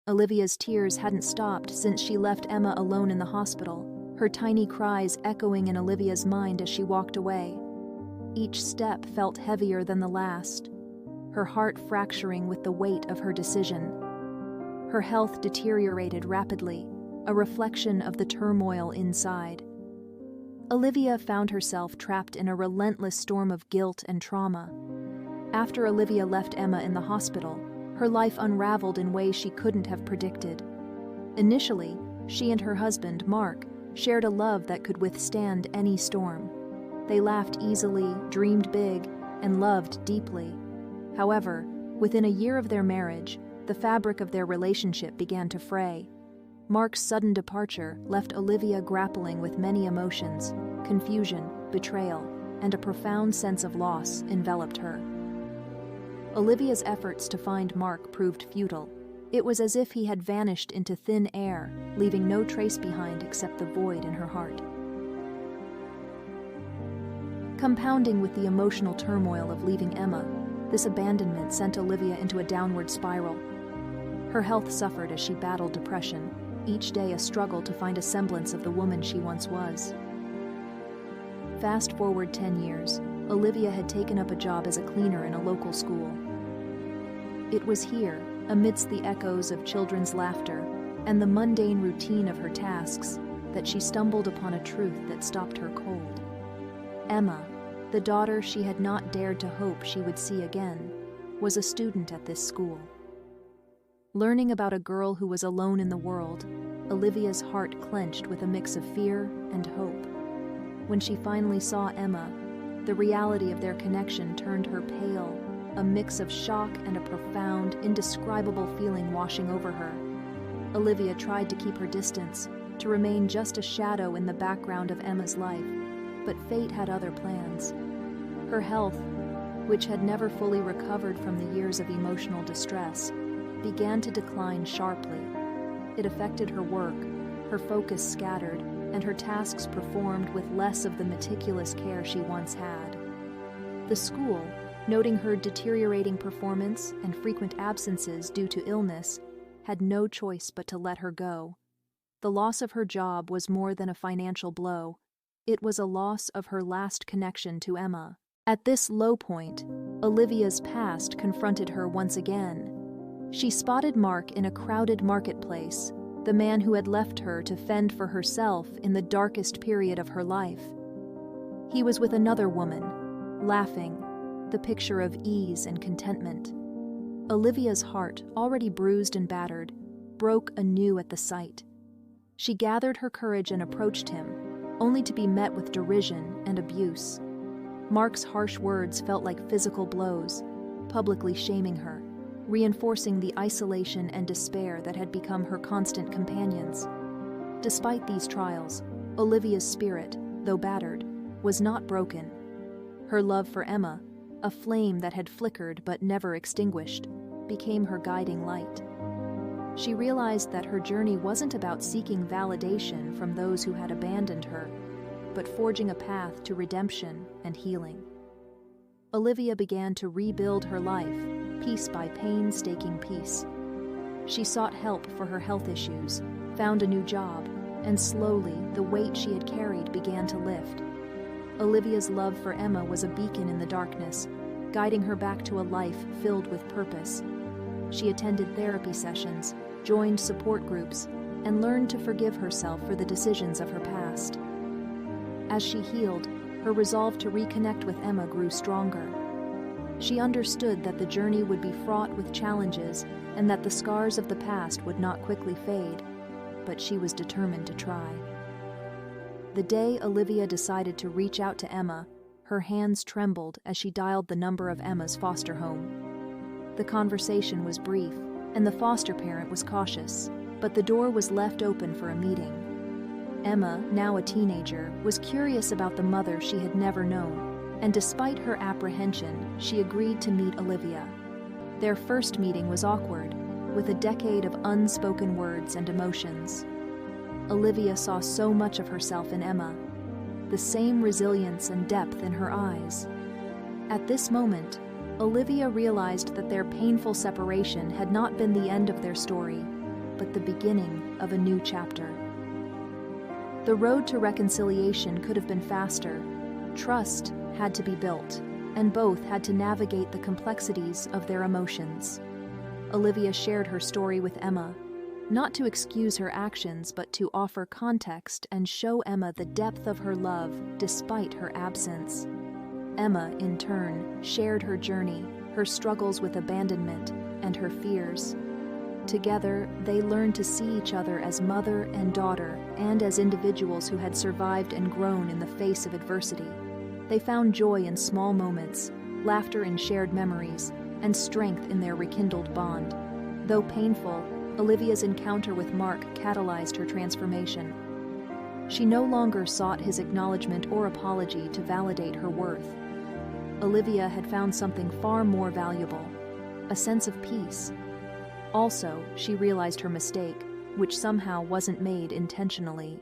Olivia's tears hadn't stopped since she left Emma alone in the hospital, her tiny cries echoing in Olivia's mind as she walked away. Each step felt heavier than the last, her heart fracturing with the weight of her decision. Her health deteriorated rapidly, a reflection of the turmoil inside. Olivia found herself trapped in a relentless storm of guilt and trauma. After Olivia left Emma in the hospital, her life unraveled in ways she couldn't have predicted. Initially, she and her husband, Mark, shared a love that could withstand any storm. They laughed easily, dreamed big, and loved deeply. However, within a year of their marriage, the fabric of their relationship began to fray. Mark's sudden departure left Olivia grappling with many emotions. Confusion, betrayal, and a profound sense of loss enveloped her. Olivia's efforts to find Mark proved futile. It was as if he had vanished into thin air, leaving no trace behind except the void in her heart. Compounding with the emotional turmoil of leaving Emma, this abandonment sent Olivia into a downward spiral. Her health suffered as she battled depression, each day a struggle to find a semblance of the woman she once was. Fast forward 10 years, Olivia had taken up a job as a cleaner in a local school. It was here, amidst the echoes of children's laughter and the mundane routine of her tasks, that she stumbled upon a truth that stopped her cold. Emma, the daughter she had not dared to hope she would see again, was a student at this school. Learning about a girl who was alone in the world, Olivia's heart clenched with a mix of fear and hope. When she finally saw Emma, the reality of their connection turned her pale, a mix of shock and a profound, indescribable feeling washing over her. Olivia tried to keep her distance, to remain just a shadow in the background of Emma's life, but fate had other plans. Her health, which had never fully recovered from the years of emotional distress, began to decline sharply. It affected her work, her focus scattered, and her tasks performed with less of the meticulous care she once had. The school, noting her deteriorating performance and frequent absences due to illness, had no choice but to let her go. The loss of her job was more than a financial blow. It was a loss of her last connection to Emma. At this low point, Olivia's past confronted her once again. She spotted Mark in a crowded marketplace, the man who had left her to fend for herself in the darkest period of her life. He was with another woman, laughing, the picture of ease and contentment. Olivia's heart, already bruised and battered, broke anew at the sight. She gathered her courage and approached him, only to be met with derision and abuse. Mark's harsh words felt like physical blows, publicly shaming her, reinforcing the isolation and despair that had become her constant companions. Despite these trials, Olivia's spirit, though battered, was not broken. Her love for Emma, a flame that had flickered but never extinguished, became her guiding light. She realized that her journey wasn't about seeking validation from those who had abandoned her, but forging a path to redemption and healing. Olivia began to rebuild her life, piece by painstaking piece. She sought help for her health issues, found a new job, and slowly the weight she had carried began to lift. Olivia's love for Emma was a beacon in the darkness, guiding her back to a life filled with purpose. She attended therapy sessions, joined support groups, and learned to forgive herself for the decisions of her past. As she healed, her resolve to reconnect with Emma grew stronger. She understood that the journey would be fraught with challenges and that the scars of the past would not quickly fade, but she was determined to try. The day Olivia decided to reach out to Emma, her hands trembled as she dialed the number of Emma's foster home. The conversation was brief, and the foster parent was cautious, but the door was left open for a meeting. Emma, now a teenager, was curious about the mother she had never known, and despite her apprehension, she agreed to meet Olivia. Their first meeting was awkward, with a decade of unspoken words and emotions. Olivia saw so much of herself in Emma, the same resilience and depth in her eyes. At this moment, Olivia realized that their painful separation had not been the end of their story. but the beginning of a new chapter. The road to reconciliation could have been faster. Trust had to be built, and both had to navigate the complexities of their emotions. Olivia shared her story with Emma, not to excuse her actions, but to offer context and show Emma the depth of her love despite her absence. Emma, in turn, shared her journey, her struggles with abandonment, and her fears. Together, they learned to see each other as mother and daughter, and as individuals who had survived and grown in the face of adversity. They found joy in small moments, laughter in shared memories, and strength in their rekindled bond. Though painful, Olivia's encounter with Mark catalyzed her transformation. She no longer sought his acknowledgement or apology to validate her worth. Olivia had found something far more valuable, a sense of peace. Also, she realized her mistake, which somehow wasn't made intentionally.